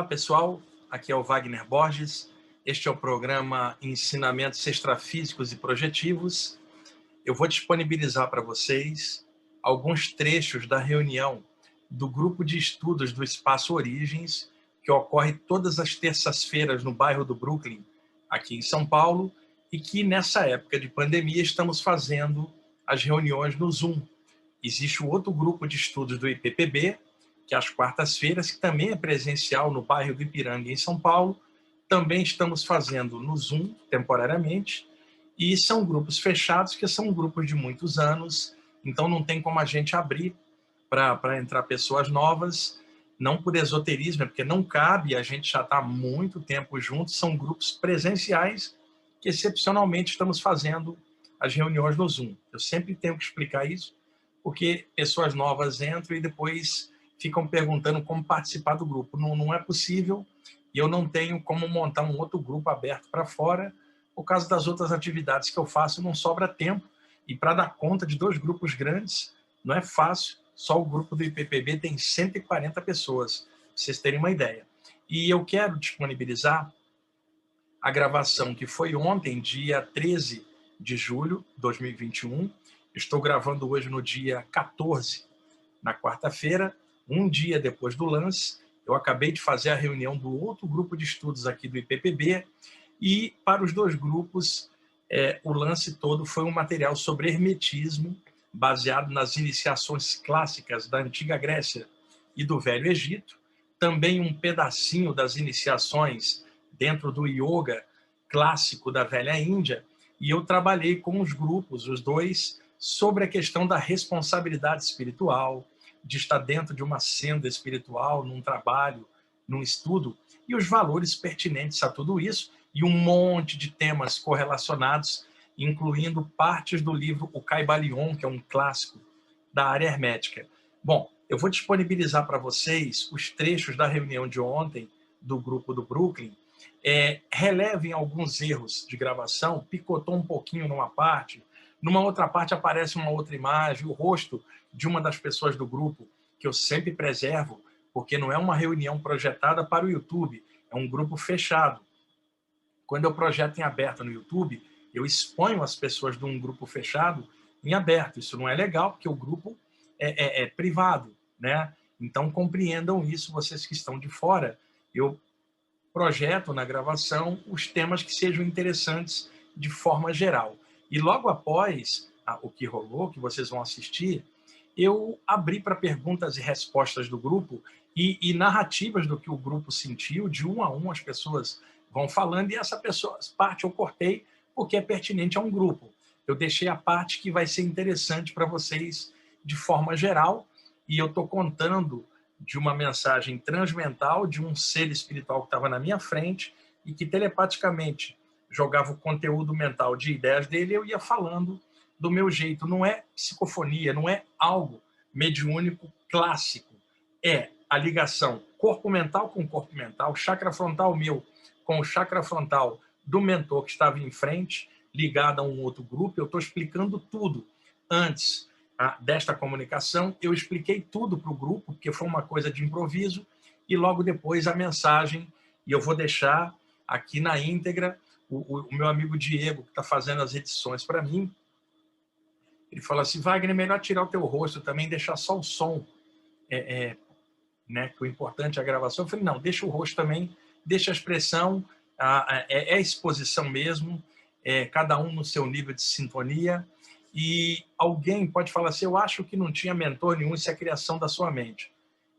Pessoal, aqui é o Wagner Borges. Este é o programa Ensinamentos Extrafísicos e Projetivos. Eu vou disponibilizar para vocês alguns trechos da reunião do grupo de estudos do Espaço Origens, que ocorre todas as terças-feiras no bairro do Brooklyn, aqui em São Paulo, e que nessa época de pandemia estamos fazendo as reuniões no Zoom. Existe um outro grupo de estudos do IPPB, que é às quartas-feiras, que também é presencial no bairro do Ipiranga, em São Paulo. Também estamos fazendo no Zoom, temporariamente, e são grupos fechados, que são grupos de muitos anos, então não tem como a gente abrir para entrar pessoas novas, não por esoterismo, é porque não cabe, a gente já está há muito tempo juntos, são grupos presenciais que excepcionalmente estamos fazendo as reuniões no Zoom. Eu sempre tenho que explicar isso, porque pessoas novas entram e depois ficam perguntando como participar do grupo. Não é possível, e eu não tenho como montar um outro grupo aberto para fora, por causa das outras atividades que eu faço, não sobra tempo, e para dar conta de dois grupos grandes, não é fácil. Só o grupo do IPPB tem 140 pessoas, para vocês terem uma ideia. E eu quero disponibilizar a gravação que foi ontem, dia 13 de julho de 2021. Estou gravando hoje no dia 14, na quarta-feira, um dia depois do lance. Eu acabei de fazer a reunião do outro grupo de estudos aqui do IPPB, e para os dois grupos, o lance todo foi um material sobre hermetismo, baseado nas iniciações clássicas da Antiga Grécia e do Velho Egito, também um pedacinho das iniciações dentro do yoga clássico da Velha Índia, e eu trabalhei com os grupos, os dois, sobre a questão da responsabilidade espiritual, de estar dentro de uma senda espiritual, num trabalho, num estudo, e os valores pertinentes a tudo isso, e um monte de temas correlacionados, incluindo partes do livro O Caibalion, que é um clássico da área hermética. Bom, eu vou disponibilizar para vocês os trechos da reunião de ontem do grupo do Brooklyn. Relevem alguns erros de gravação, picotou um pouquinho numa parte, numa outra parte aparece uma outra imagem, o rosto de uma das pessoas do grupo, que eu sempre preservo, porque não é uma reunião projetada para o YouTube, é um grupo fechado. Quando eu projeto em aberto no YouTube, eu exponho as pessoas de um grupo fechado em aberto. Isso não é legal, porque o grupo é privado, né? Então, compreendam isso, vocês que estão de fora. Eu projeto na gravação os temas que sejam interessantes de forma geral. E logo após o que rolou, que vocês vão assistir, eu abri para perguntas e respostas do grupo e narrativas do que o grupo sentiu, de um a um as pessoas vão falando, e essa parte eu cortei porque é pertinente a um grupo. Eu deixei a parte que vai ser interessante para vocês de forma geral, e eu estou contando de uma mensagem transmental de um ser espiritual que estava na minha frente e que telepaticamente jogava o conteúdo mental de ideias dele, e eu ia falando do meu jeito. Não é psicofonia, não é algo mediúnico clássico. É a ligação corpo mental com corpo mental, chakra frontal meu com o chakra frontal do mentor que estava em frente, ligado a um outro grupo. Eu estou explicando tudo. Antes desta comunicação, eu expliquei tudo para o grupo, porque foi uma coisa de improviso, e logo depois a mensagem, e eu vou deixar aqui na íntegra, o meu amigo Diego, que está fazendo as edições para mim, ele fala assim: Wagner, é melhor tirar o teu rosto também, deixar só o som, né, que o importante é a gravação. Eu falei: não, deixa o rosto também, deixa a expressão, é exposição mesmo, cada um no seu nível de sintonia. E alguém pode falar assim: eu acho que não tinha mentor nenhum, isso é a criação da sua mente.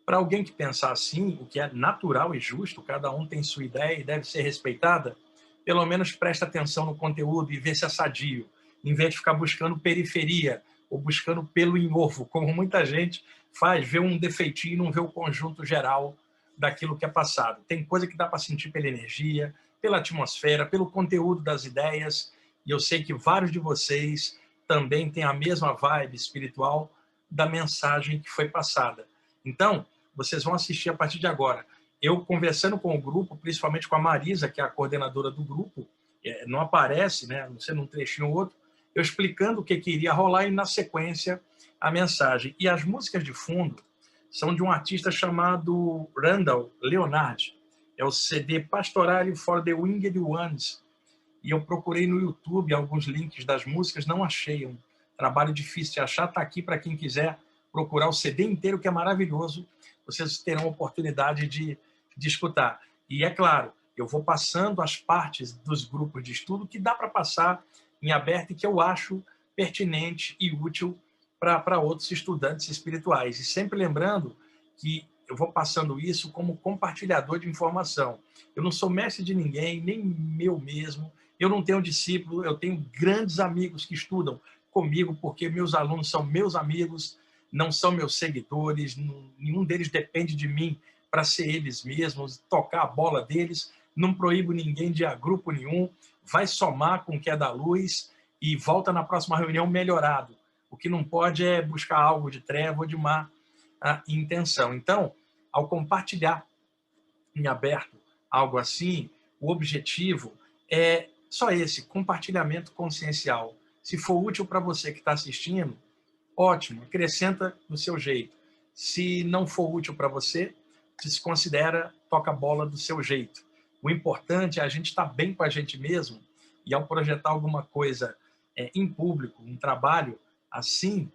Para alguém que pensar assim, o que é natural e justo, cada um tem sua ideia e deve ser respeitada, pelo menos presta atenção no conteúdo e vê se é sadio, em vez de ficar buscando periferia ou buscando pelo em ovo, como muita gente faz, vê um defeitinho e não vê o conjunto geral daquilo que é passado. Tem coisa que dá para sentir pela energia, pela atmosfera, pelo conteúdo das ideias, e eu sei que vários de vocês também têm a mesma vibe espiritual da mensagem que foi passada. Então, vocês vão assistir a partir de agora. Eu conversando com o grupo, principalmente com a Marisa, que é a coordenadora do grupo, não aparece, né, não sei, num trechinho ou outro, eu explicando o que iria rolar e, na sequência, a mensagem. E as músicas de fundo são de um artista chamado Randall Leonard. É o CD Pastorale for the Winged Ones. E eu procurei no YouTube alguns links das músicas, não achei. Um trabalho difícil de achar, está aqui para quem quiser procurar o CD inteiro, que é maravilhoso. Vocês terão a oportunidade de escutar. E é claro, eu vou passando as partes dos grupos de estudo que dá para passar em aberto e que eu acho pertinente e útil para outros estudantes espirituais. E sempre lembrando que eu vou passando isso como compartilhador de informação. Eu não sou mestre de ninguém, nem meu mesmo. Eu não tenho discípulo, eu tenho grandes amigos que estudam comigo, porque meus alunos são meus amigos, não são meus seguidores, nenhum deles depende de mim para ser eles mesmos, tocar a bola deles, não proíbo ninguém de ir a grupo nenhum, vai somar com o que é da luz e volta na próxima reunião melhorado. O que não pode é buscar algo de treva ou de má intenção. Então, ao compartilhar em aberto algo assim, o objetivo é só esse, compartilhamento consciencial. Se for útil para você que está assistindo, ótimo, acrescenta do seu jeito. Se não for útil para você, desconsidera, toca a bola do seu jeito. O importante é a gente estar bem com a gente mesmo e ao projetar alguma coisa em público, um trabalho assim,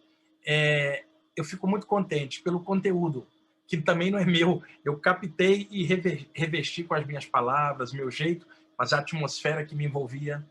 eu fico muito contente pelo conteúdo, que também não é meu. Eu captei e revesti com as minhas palavras, meu jeito, mas a atmosfera que me envolvia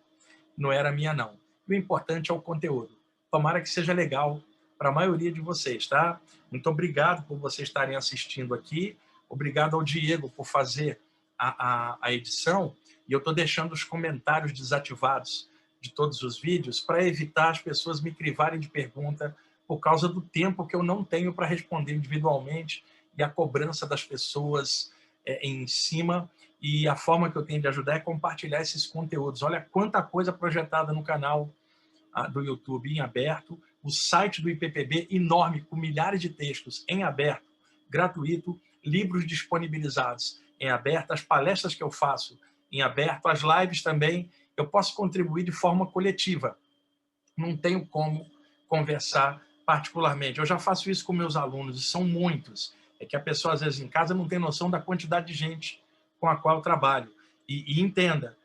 não era minha, não. O importante é o conteúdo. Tomara que seja legal para a maioria de vocês, tá? Muito obrigado por vocês estarem assistindo aqui. Obrigado ao Diego por fazer a edição. E eu estou deixando os comentários desativados de todos os vídeos para evitar as pessoas me crivarem de pergunta por causa do tempo que eu não tenho para responder individualmente e a cobrança das pessoas em cima. E a forma que eu tenho de ajudar é compartilhar esses conteúdos. Olha quanta coisa projetada no canal do YouTube em aberto, o site do IPPB enorme, com milhares de textos em aberto, gratuito, livros disponibilizados em aberto, as palestras que eu faço em aberto, as lives também, eu posso contribuir de forma coletiva. Não tenho como conversar particularmente. Eu já faço isso com meus alunos, e são muitos. É que a pessoa, às vezes, em casa não tem noção da quantidade de gente com a qual eu trabalho. E entenda,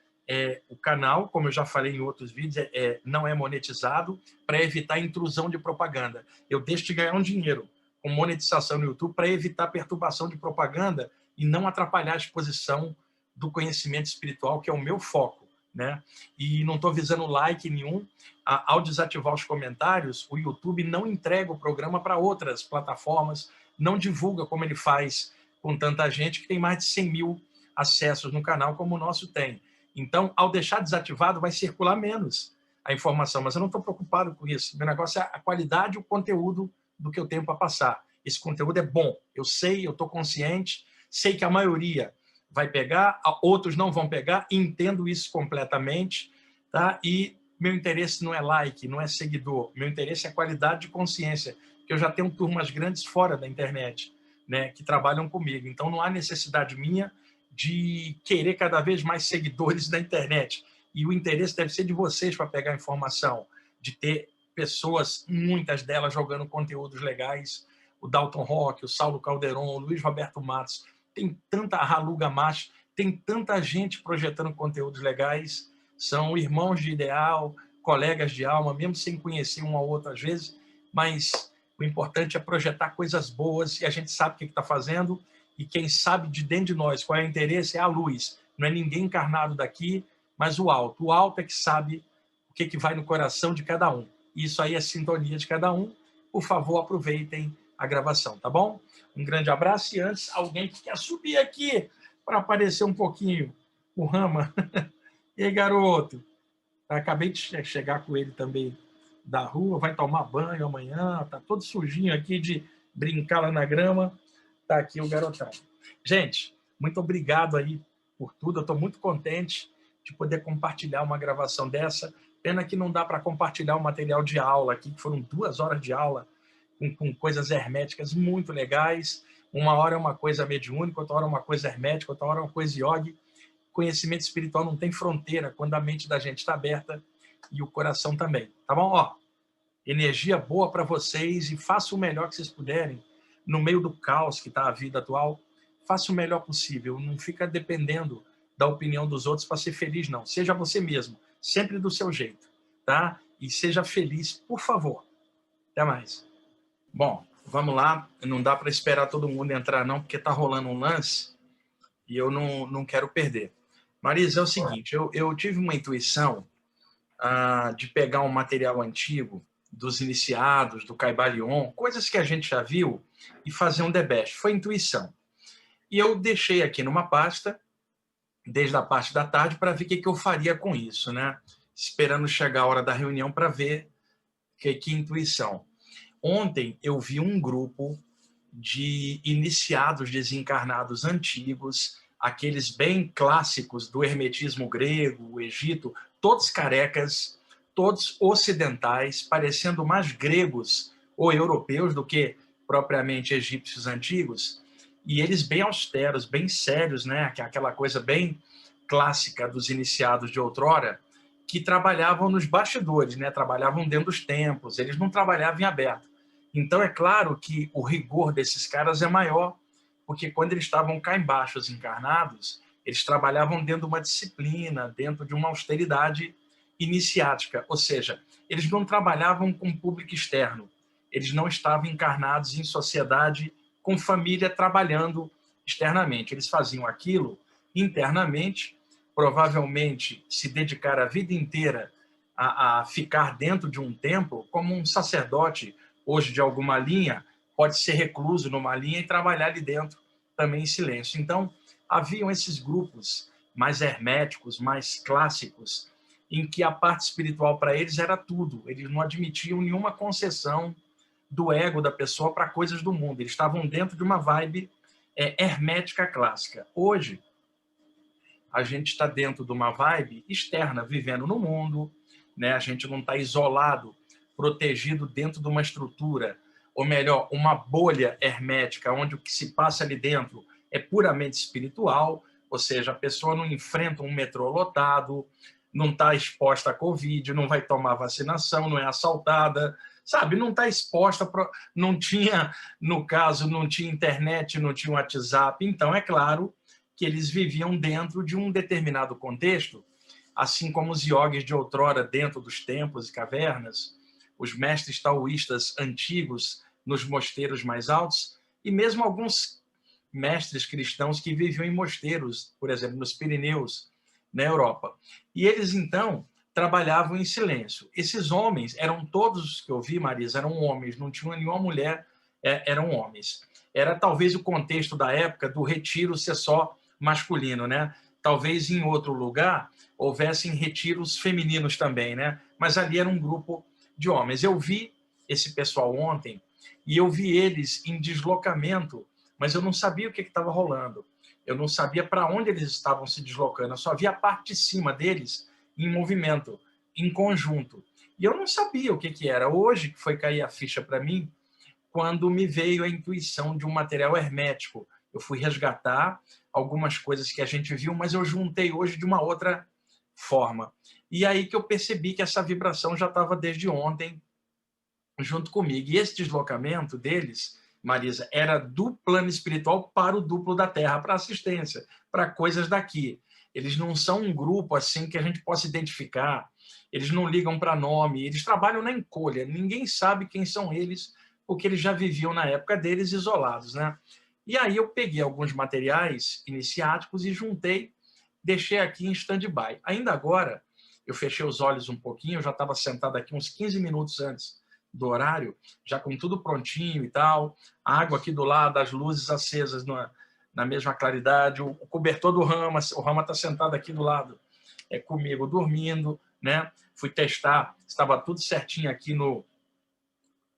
o canal, como eu já falei em outros vídeos, não é monetizado para evitar intrusão de propaganda. Eu deixo de ganhar um dinheiro com monetização no YouTube para evitar perturbação de propaganda e não atrapalhar a exposição do conhecimento espiritual, que é o meu foco, né? E não estou visando like nenhum. Ao desativar os comentários, o YouTube não entrega o programa para outras plataformas, não divulga como ele faz com tanta gente, que tem mais de 100 mil acessos no canal, como o nosso tem. Então, ao deixar desativado, vai circular menos a informação, mas eu não estou preocupado com isso. Meu negócio é a qualidade e o conteúdo do que eu tenho para passar. Esse conteúdo é bom, eu sei, eu estou consciente, sei que a maioria vai pegar, outros não vão pegar, entendo isso completamente, tá? E meu interesse não é like, não é seguidor, meu interesse é qualidade de consciência, que eu já tenho turmas grandes fora da internet, né, que trabalham comigo, então não há necessidade minha de querer cada vez mais seguidores na internet, e o interesse deve ser de vocês para pegar informação, de ter pessoas, muitas delas jogando conteúdos legais, o Dalton Rock, o Saulo Calderon, o Luiz Roberto Matos, tem tanta Ralu Gamache, tem tanta gente projetando conteúdos legais, são irmãos de ideal, colegas de alma, mesmo sem conhecer um ao outro às vezes, mas o importante é projetar coisas boas e a gente sabe o que está fazendo e quem sabe de dentro de nós qual é o interesse é a luz, não é ninguém encarnado daqui, mas o alto. O alto é que sabe o que vai no coração de cada um. Isso aí é sintonia de cada um. Por favor, aproveitem a gravação, tá bom? Um grande abraço e antes, alguém que quer subir aqui para aparecer um pouquinho, o Rama. E aí, garoto? Acabei de chegar com ele também da rua, vai tomar banho amanhã, tá todo sujinho aqui de brincar lá na grama. Tá aqui o garotão. Gente, muito obrigado aí por tudo. Eu estou muito contente de poder compartilhar uma gravação dessa. Pena que não dá para compartilhar o material de aula aqui, que foram 2 horas de aula com coisas herméticas muito legais. Uma hora é uma coisa mediúnica, outra hora é uma coisa hermética, outra hora é uma coisa yogi. Conhecimento espiritual não tem fronteira quando a mente da gente está aberta e o coração também. Tá bom? Ó, energia boa para vocês e façam o melhor que vocês puderem no meio do caos que está a vida atual. faça o melhor possível, não fica dependendo da opinião dos outros para ser feliz, não. Seja você mesmo, sempre do seu jeito, tá? E seja feliz, por favor. Até mais. Bom, vamos lá. Não dá para esperar todo mundo entrar, não, porque está rolando um lance e eu não quero perder. Marisa, é o seguinte, eu tive uma intuição de pegar um material antigo dos iniciados, do Caibalion, coisas que a gente já viu, e fazer um debate. Foi intuição. E eu deixei aqui numa pasta, desde a parte da tarde, para ver o que eu faria com isso, né? Esperando chegar a hora da reunião para ver que intuição. Ontem eu vi um grupo de iniciados desencarnados antigos, aqueles bem clássicos do hermetismo grego, o Egito, todos carecas, todos ocidentais, parecendo mais gregos ou europeus do que propriamente egípcios antigos, e eles bem austeros, bem sérios, né? Aquela coisa bem clássica dos iniciados de outrora, que trabalhavam nos bastidores, né? Trabalhavam dentro dos templos, eles não trabalhavam em aberto. Então, é claro que o rigor desses caras é maior, porque quando eles estavam cá embaixo, os encarnados, eles trabalhavam dentro de uma disciplina, dentro de uma austeridade iniciática, ou seja, eles não trabalhavam com público externo, eles não estavam encarnados em sociedade com família trabalhando externamente, eles faziam aquilo internamente, provavelmente se dedicar a vida inteira a ficar dentro de um templo, como um sacerdote hoje de alguma linha, pode ser recluso numa linha e trabalhar ali dentro também em silêncio. Então, haviam esses grupos mais herméticos, mais clássicos, em que a parte espiritual para eles era tudo. Eles não admitiam nenhuma concessão do ego da pessoa para coisas do mundo. Eles estavam dentro de uma vibe hermética clássica. Hoje, a gente está dentro de uma vibe externa, vivendo no mundo, né? A gente não está isolado, protegido dentro de uma estrutura, ou melhor, uma bolha hermética, onde o que se passa ali dentro é puramente espiritual, ou seja, a pessoa não enfrenta um metrô lotado, não está exposta à Covid, não vai tomar vacinação, não é assaltada, sabe? Não está exposta, não tinha, no caso, não tinha internet, não tinha WhatsApp, então é claro que eles viviam dentro de um determinado contexto, assim como os iogues de outrora dentro dos templos e cavernas, os mestres taoístas antigos nos mosteiros mais altos, e mesmo alguns mestres cristãos que viviam em mosteiros, por exemplo, nos Pirineus, na Europa. E eles, então, trabalhavam em silêncio. Esses homens, eram todos que eu vi, Marisa, eram homens, não tinha nenhuma mulher, eram homens. Era talvez o contexto da época do retiro ser só masculino, né? Talvez em outro lugar houvessem retiros femininos também, né? Mas ali era um grupo de homens. Eu vi esse pessoal ontem e eu vi eles em deslocamento, mas eu não sabia o que estava rolando. Eu não sabia para onde eles estavam se deslocando. Eu só via a parte de cima deles em movimento, em conjunto. E eu não sabia o que era. Hoje que foi cair a ficha para mim, quando me veio a intuição de um material hermético. Eu fui resgatar algumas coisas que a gente viu, mas eu juntei hoje de uma outra forma. E aí que eu percebi que essa vibração já estava desde ontem junto comigo. E esse deslocamento deles, Marisa, era do plano espiritual para o duplo da Terra, para assistência, para coisas daqui. Eles não são um grupo assim que a gente possa identificar, eles não ligam para nome, eles trabalham na encolha, ninguém sabe quem são eles, porque eles já viviam na época deles isolados, né? E aí eu peguei alguns materiais iniciáticos e juntei, deixei aqui em stand-by. Ainda agora, eu fechei os olhos um pouquinho, eu já estava sentado aqui uns 15 minutos antes do horário, já com tudo prontinho e tal, a água aqui do lado, as luzes acesas na mesma claridade, o cobertor do Rama, o Rama está sentado aqui do lado comigo, dormindo, né? Fui testar, estava tudo certinho aqui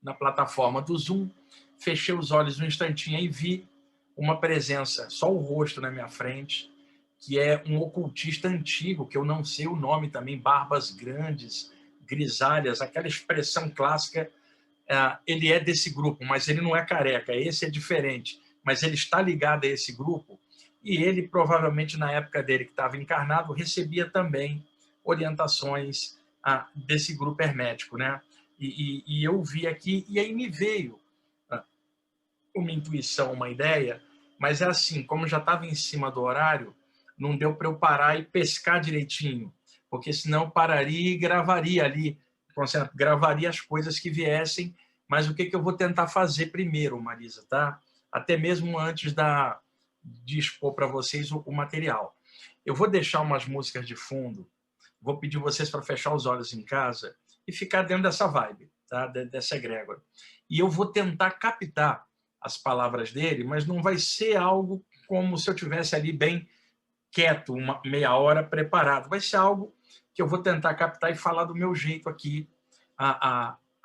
na plataforma do Zoom, fechei os olhos um instantinho e vi uma presença, só o rosto na minha frente, que é um ocultista antigo, que eu não sei o nome também, barbas grandes, grisalhas, aquela expressão clássica. Ele é desse grupo, mas ele não é careca, esse é diferente, mas ele está ligado a esse grupo, e ele provavelmente na época dele que estava encarnado recebia também orientações desse grupo hermético, né? E eu vi aqui, e aí me veio uma intuição, uma ideia, Mas é assim, como já estava em cima do horário, não deu para eu parar e pescar direitinho, porque senão eu pararia e gravaria ali, gravaria as coisas que viessem, mas o que eu vou tentar fazer primeiro, Marisa, tá? Até mesmo antes de expor para vocês o material. Eu vou deixar umas músicas de fundo, vou pedir vocês para fechar os olhos em casa e ficar dentro dessa vibe, tá? Dessa egrégora. E eu vou tentar captar as palavras dele, mas não vai ser algo como se eu tivesse ali bem quieto, uma meia hora preparado. Vai ser algo que eu vou tentar captar e falar do meu jeito aqui,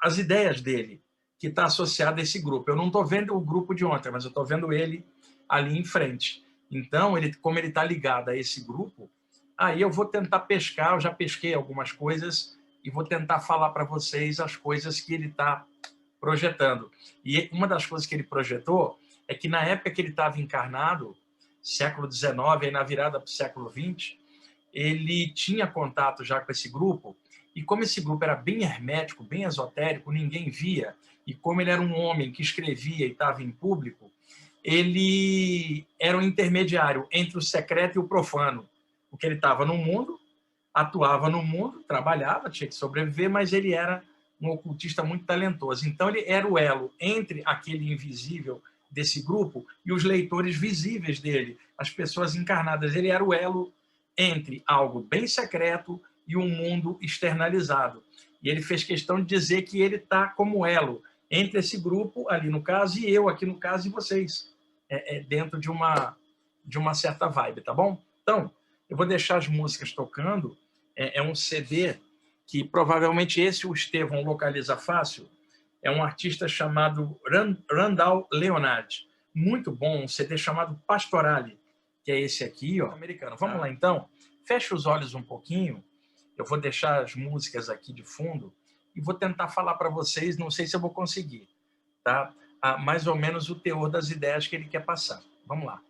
as ideias dele, que está associado a esse grupo. Eu não estou vendo o grupo de ontem, mas eu estou vendo ele ali em frente. Então, como ele está ligado a esse grupo, aí eu vou tentar pescar, eu já pesquei algumas coisas e vou tentar falar para vocês as coisas que ele está projetando. E uma das coisas que ele projetou é que na época que ele estava encarnado, século XIX, aí na virada para o século XX, ele tinha contato já com esse grupo, e como esse grupo era bem hermético, bem esotérico, ninguém via, e como ele era um homem que escrevia e estava em público, ele era um intermediário entre o secreto e o profano, porque ele estava no mundo, atuava no mundo, trabalhava, tinha que sobreviver, mas ele era um ocultista muito talentoso. Então, ele era o elo entre aquele invisível desse grupo e os leitores visíveis dele, as pessoas encarnadas. Ele era o elo entre algo bem secreto e um mundo externalizado. E ele fez questão de dizer que ele está como elo entre esse grupo, ali no caso, e eu aqui no caso, e vocês, dentro de uma certa vibe, tá bom? Então, eu vou deixar as músicas tocando. É um CD que provavelmente o Estevão localiza fácil. É um artista chamado Randall Leonard. Muito bom, um CD chamado Pastorale, que é esse aqui, ó, americano. Vamos lá, então. Fecha os olhos um pouquinho. Eu vou deixar as músicas aqui de fundo e vou tentar falar para vocês, não sei se eu vou conseguir, tá? Mais ou menos o teor das ideias que ele quer passar. Vamos lá.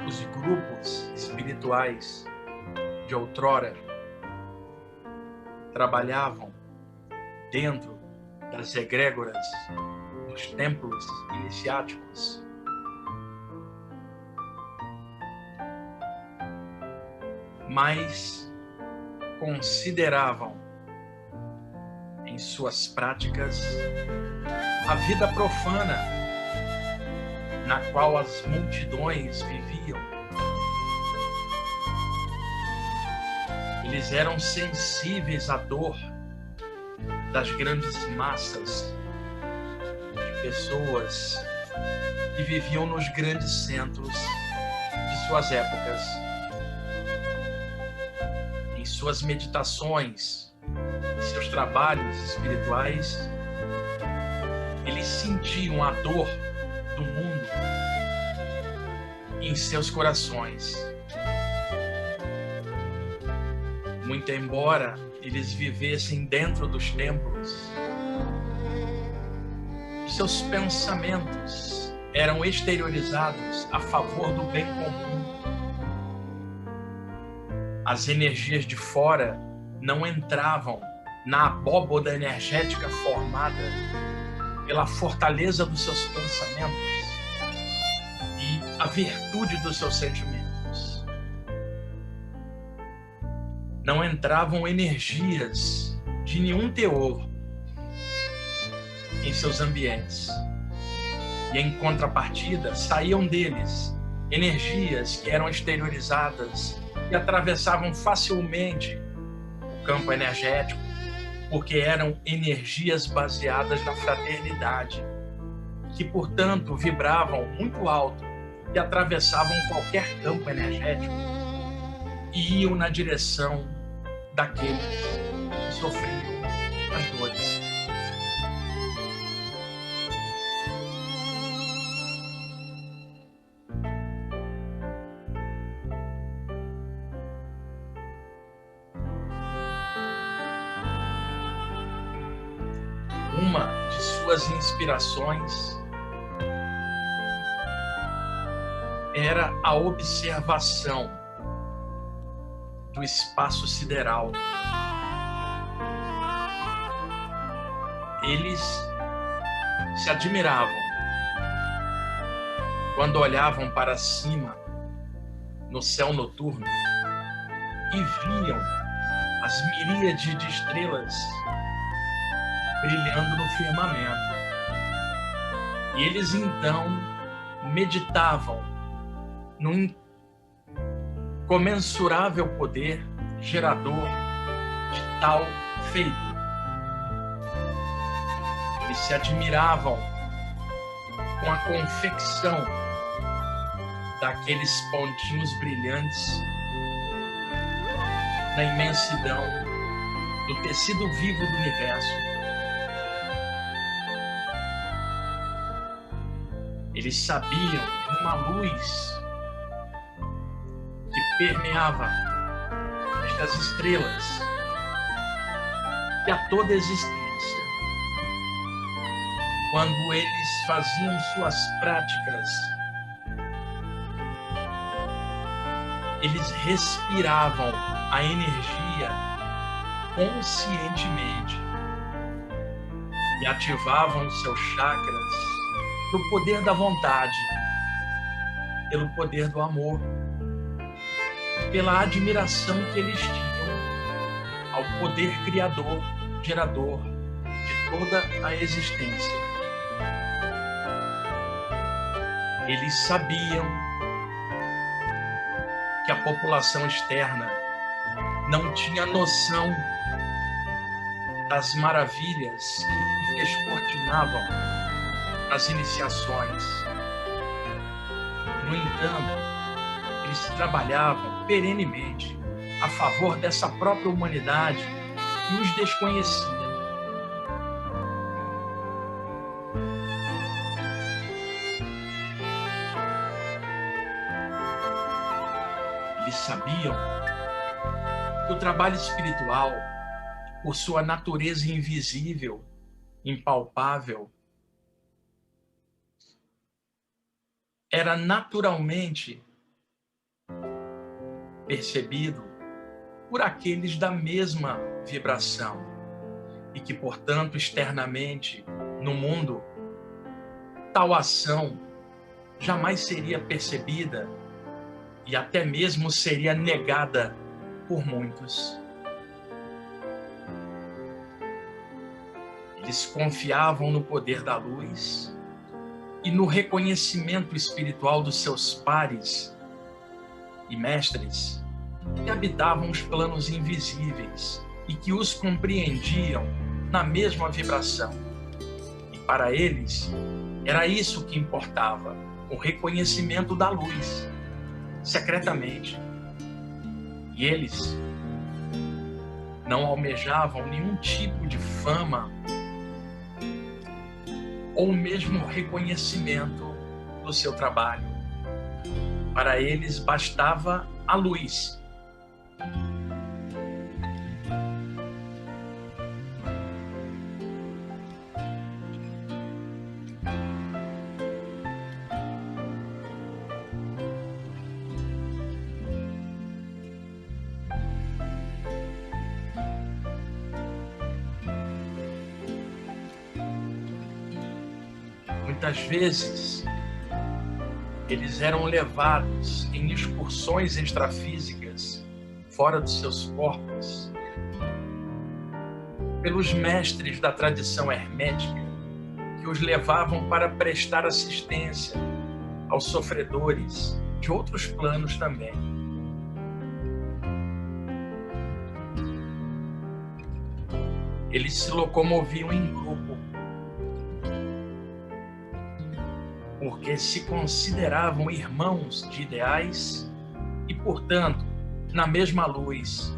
Os grupos espirituais de outrora trabalhavam dentro das egrégoras dos templos iniciáticos. Mas consideravam em suas práticas a vida profana na qual as multidões viviam. Eles eram sensíveis à dor das grandes massas de pessoas que viviam nos grandes centros de suas épocas. Em suas meditações, em seus trabalhos espirituais, eles sentiam a dor do mundo em seus corações. Muito embora eles vivessem dentro dos templos, seus pensamentos eram exteriorizados a favor do bem comum. As energias de fora não entravam na abóboda energética formada pela fortaleza dos seus pensamentos e a virtude dos seus sentimentos. Não entravam energias de nenhum teor em seus ambientes. E em contrapartida, saíam deles energias que eram exteriorizadas e atravessavam facilmente o campo energético, porque eram energias baseadas na fraternidade. que, portanto, vibravam muito alto e atravessavam qualquer campo energético e iam na direção daqueles que sofriam as dores. Uma de suas inspirações era a observação do espaço sideral. Eles se admiravam quando olhavam para cima no céu noturno e viam as miríades de estrelas brilhando no firmamento. E eles então meditavam num comensurável poder gerador de tal feito. Eles se admiravam com a confecção daqueles pontinhos brilhantes na imensidão do tecido vivo do universo. Eles sabiam de uma luz que permeava estas estrelas e a toda a existência. Quando eles faziam suas práticas, eles respiravam a energia conscientemente e ativavam seus chakras pelo poder da vontade, pelo poder do amor, pela admiração que eles tinham ao poder criador, gerador de toda a existência. Eles sabiam que a população externa não tinha noção das maravilhas que descortinavam nas iniciações. No entanto, eles trabalhavam perenemente a favor dessa própria humanidade que os desconhecia. Eles sabiam que o trabalho espiritual, por sua natureza invisível, impalpável, era naturalmente percebido por aqueles da mesma vibração e que, portanto, externamente, no mundo, tal ação jamais seria percebida e até mesmo seria negada por muitos. Eles confiavam no poder da luz e no reconhecimento espiritual dos seus pares e mestres que habitavam os planos invisíveis e que os compreendiam na mesma vibração. E para eles, era isso que importava, o reconhecimento da luz, secretamente. E eles não almejavam nenhum tipo de fama ou mesmo reconhecimento do seu trabalho. Para eles bastava a luz. Muitas vezes, eles eram levados em excursões extrafísicas fora dos seus corpos pelos mestres da tradição hermética que os levavam para prestar assistência aos sofredores de outros planos também. Eles se locomoviam em grupo porque se consideravam irmãos de ideais e, portanto, na mesma luz.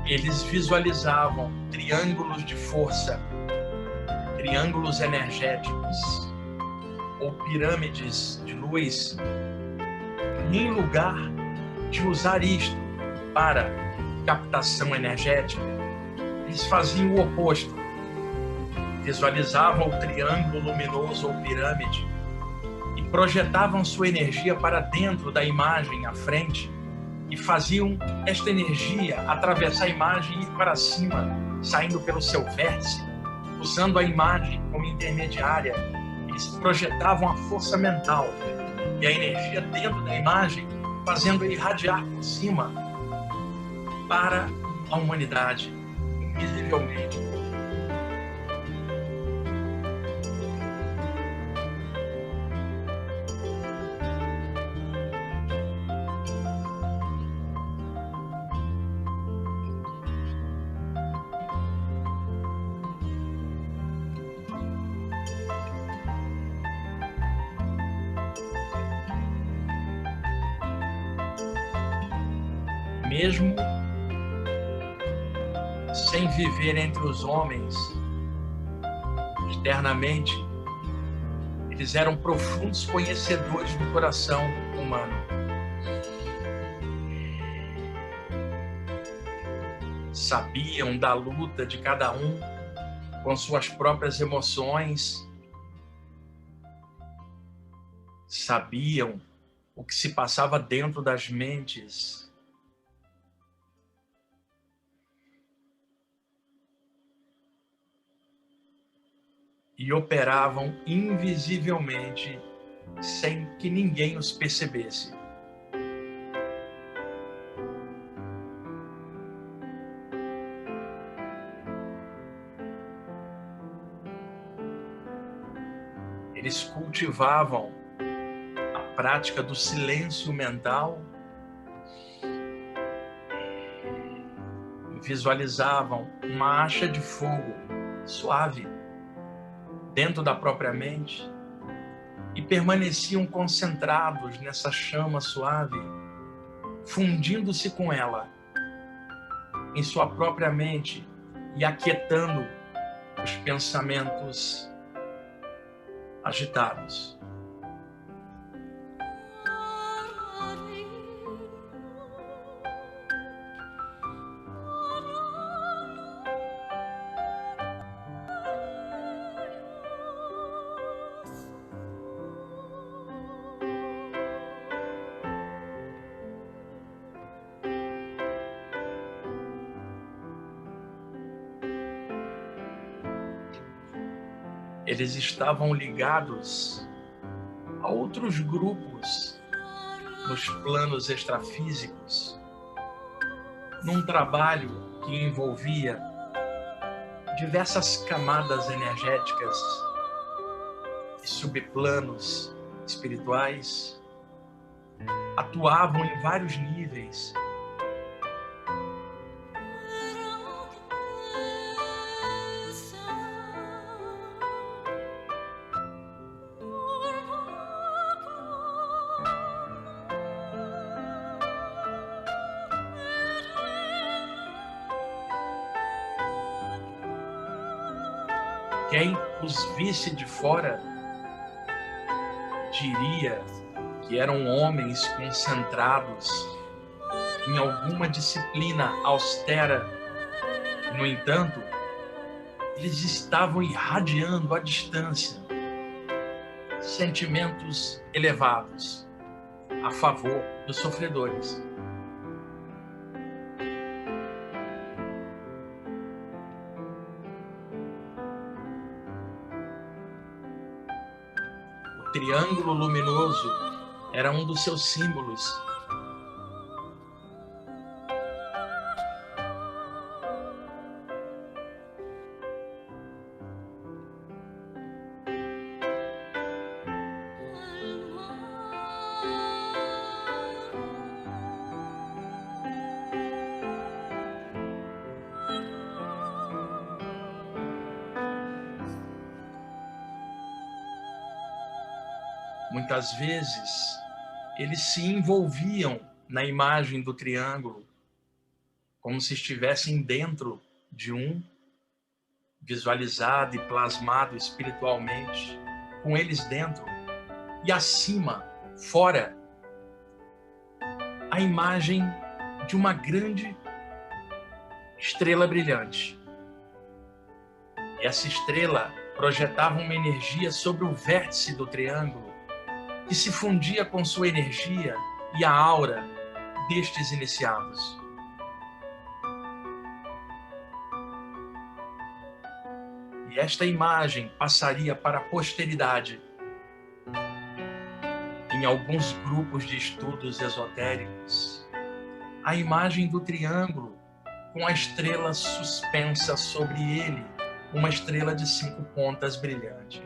Eles visualizavam triângulos de força, triângulos energéticos ou pirâmides de luz, em lugar de usar isto para captação energética. Eles faziam o oposto. Visualizavam o triângulo luminoso ou pirâmide e projetavam sua energia para dentro da imagem à frente, e faziam esta energia atravessar a imagem e ir para cima, saindo pelo seu vértice, usando a imagem como intermediária. Eles projetavam a força mental e a energia dentro da imagem, fazendo irradiar por cima para a humanidade, invisivelmente. Mesmo sem viver entre os homens externamente, eles eram profundos conhecedores do coração humano. Sabiam da luta de cada um com suas próprias emoções, sabiam o que se passava dentro das mentes. E operavam invisivelmente, sem que ninguém os percebesse. Eles cultivavam a prática do silêncio mental, visualizavam uma acha de fogo suave dentro da própria mente e permaneciam concentrados nessa chama suave, fundindo-se com ela em sua própria mente e aquietando os pensamentos agitados. Eles estavam ligados a outros grupos nos planos extrafísicos, num trabalho que envolvia diversas camadas energéticas e subplanos espirituais. Atuavam em vários níveis. Quem os visse de fora diria que eram homens concentrados em alguma disciplina austera. No entanto, eles estavam irradiando à distância sentimentos elevados a favor dos sofredores. O triângulo luminoso era um dos seus símbolos. Muitas vezes, eles se envolviam na imagem do triângulo, como se estivessem dentro de um, visualizado e plasmado espiritualmente, com eles dentro, e acima, fora, a imagem de uma grande estrela brilhante. E essa estrela projetava uma energia sobre o vértice do triângulo, que se fundia com sua energia e a aura destes iniciados. E esta imagem passaria para a posteridade em alguns grupos de estudos esotéricos. A imagem do triângulo com a estrela suspensa sobre ele, uma estrela de 5 pontas brilhante.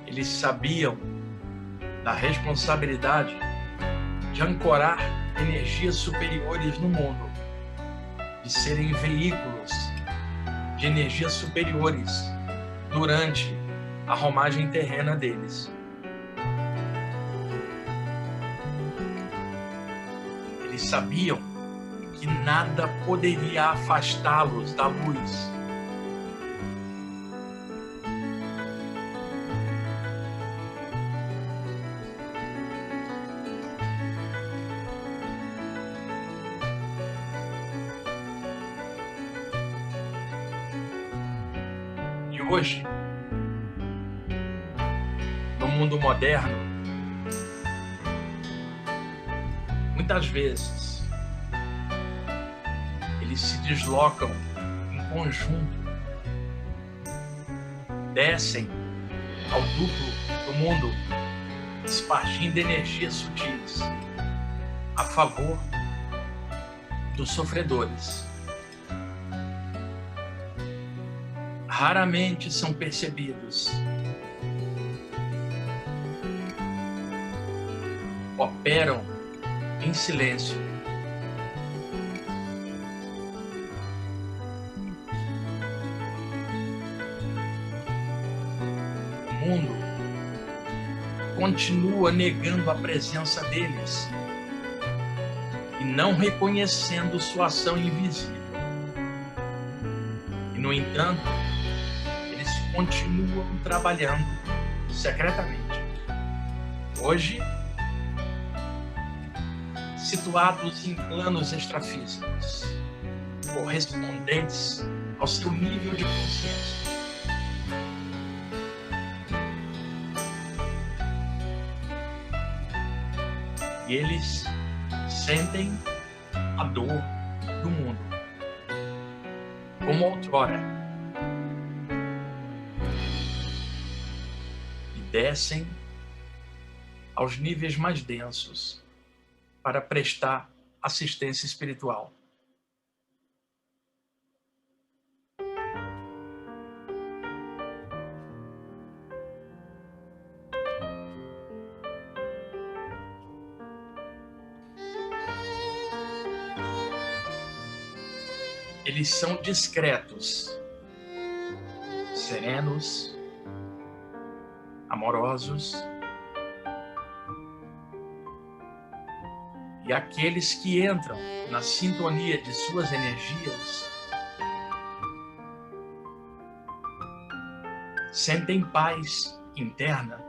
Eles sabiam da responsabilidade de ancorar energias superiores no mundo, de serem veículos de energias superiores durante a romagem terrena deles. Eles sabiam que nada poderia afastá-los da luz. E hoje, no mundo moderno, muitas vezes eles se deslocam em conjunto, descem ao duplo do mundo, espargindo energias sutis a favor dos sofredores. Raramente são percebidos. Operam em silêncio. O mundo continua negando a presença deles e não reconhecendo sua ação invisível. E, no entanto, eles continuam trabalhando secretamente. Hoje, situados em planos extrafísicos, correspondentes ao seu nível de consciência. E eles sentem a dor do mundo, como outrora, e descem aos níveis mais densos para prestar assistência espiritual. Eles são discretos, serenos, amorosos. E aqueles que entram na sintonia de suas energias sentem paz interna,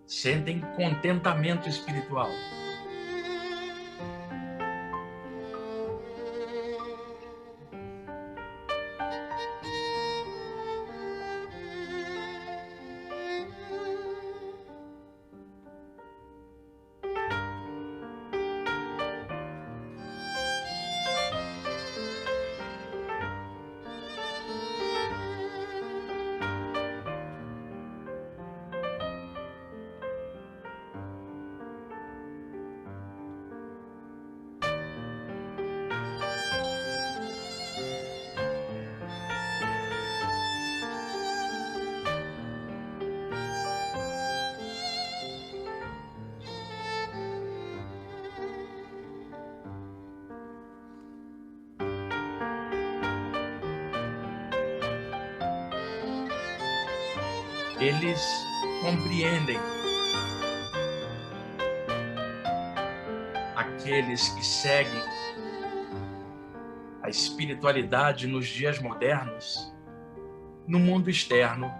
sentem contentamento espiritual. Eles compreendem aqueles que seguem a espiritualidade nos dias modernos, no mundo externo.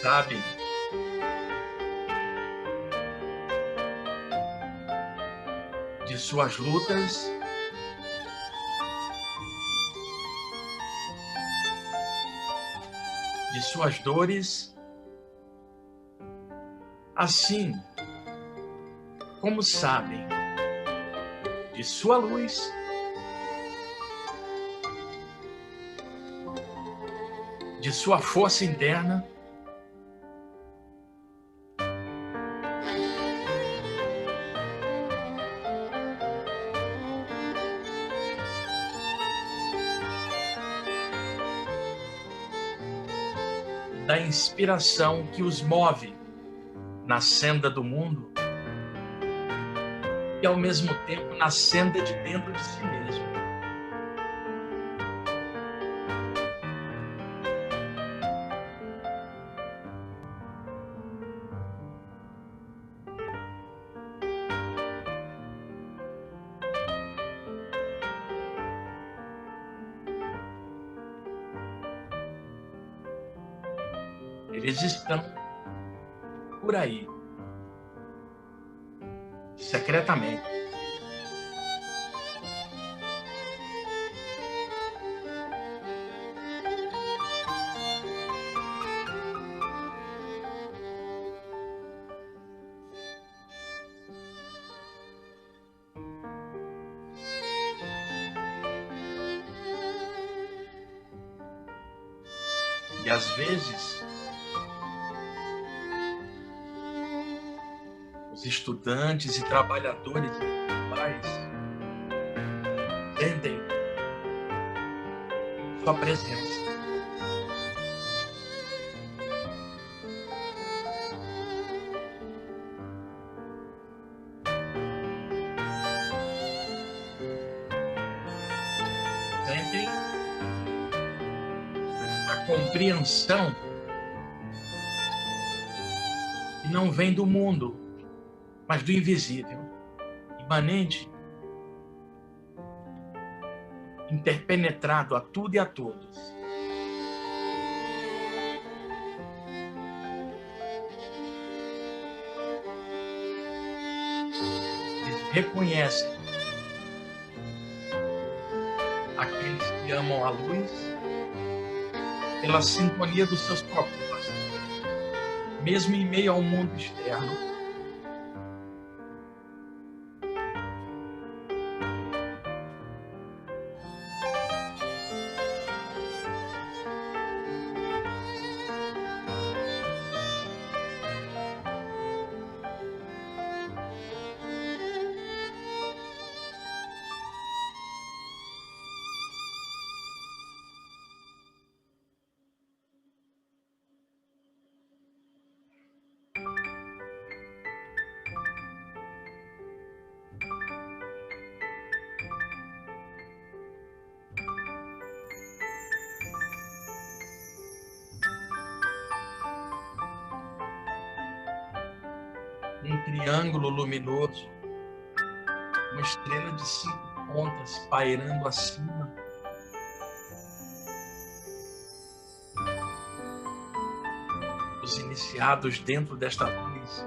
Sabem de suas lutas, de suas dores, assim como sabem de sua luz, de sua força interna, da inspiração que os move na senda do mundo e, ao mesmo tempo, na senda de dentro de si mesmo. Eles estão por aí, secretamente. E às vezes, os estudantes e trabalhadores espirituais sentem sua presença. Sentem a compreensão que não vem do mundo, mas do invisível, imanente, interpenetrado a tudo e a todos. Eles reconhecem aqueles que amam a luz pela sintonia dos seus propósitos, mesmo em meio ao mundo externo. triângulo luminoso, uma estrela de 5 pontas pairando acima. Os iniciados dentro desta luz.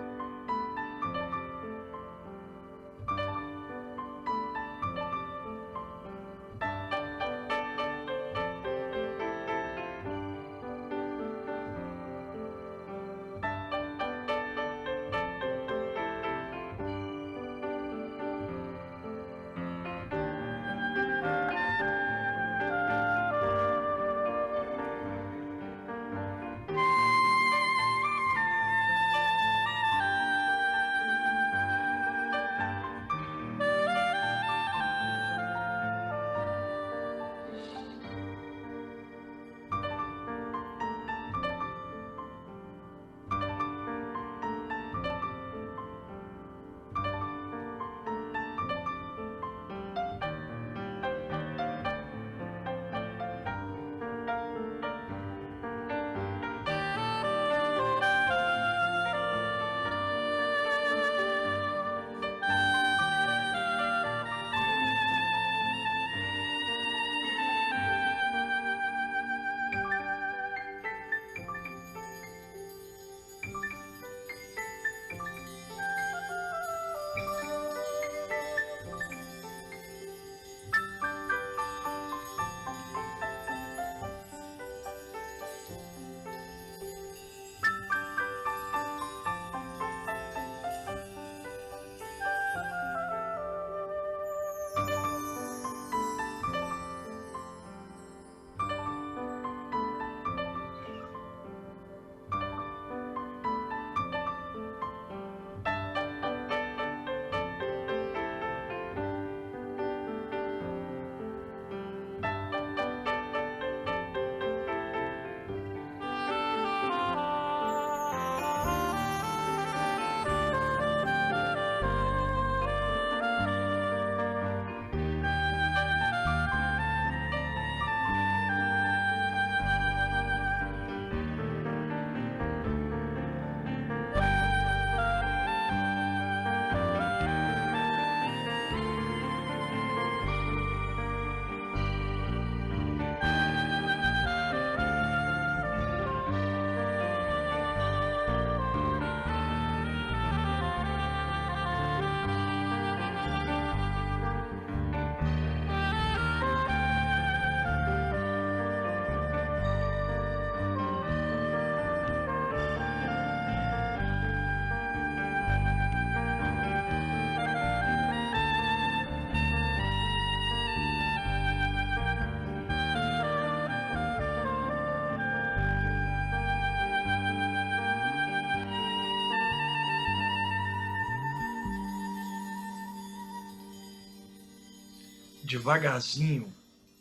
Devagarzinho,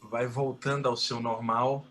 vai voltando ao seu normal,